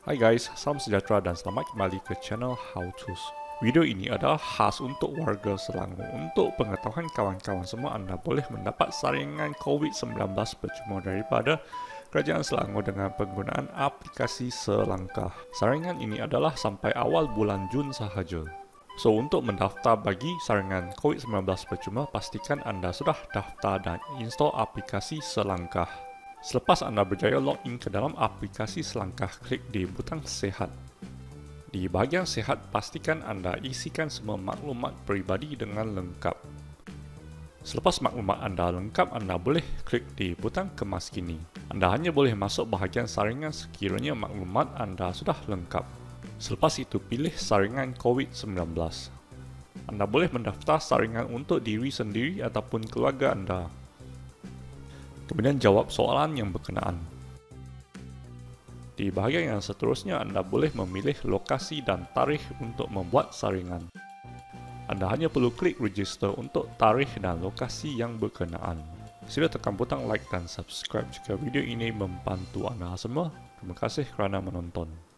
Hai guys, salam sejahtera dan selamat kembali ke channel How To's. Video ini adalah khas untuk warga Selangor. Untuk pengetahuan kawan-kawan semua, anda boleh mendapat saringan Covid-19 percuma daripada Kerajaan Selangor dengan penggunaan aplikasi Selangkah. Saringan ini adalah sampai awal bulan Jun sahaja. So, untuk mendaftar bagi saringan Covid-19 percuma, pastikan anda sudah daftar dan install aplikasi Selangkah. Selepas anda berjaya login ke dalam aplikasi Selangkah, klik di butang Sihat. Di bahagian Sihat, pastikan anda isikan semua maklumat peribadi dengan lengkap. Selepas maklumat anda lengkap, anda boleh klik di butang Kemas Kini. Anda hanya boleh masuk bahagian saringan sekiranya maklumat anda sudah lengkap. Selepas itu, pilih saringan Covid-19. Anda boleh mendaftar saringan untuk diri sendiri ataupun keluarga anda. Kemudian jawab soalan yang berkenaan. Di bahagian yang seterusnya, anda boleh memilih lokasi dan tarikh untuk membuat saringan. Anda hanya perlu klik register untuk tarikh dan lokasi yang berkenaan. Sila tekan butang like dan subscribe jika video ini membantu anda semua. Terima kasih kerana menonton.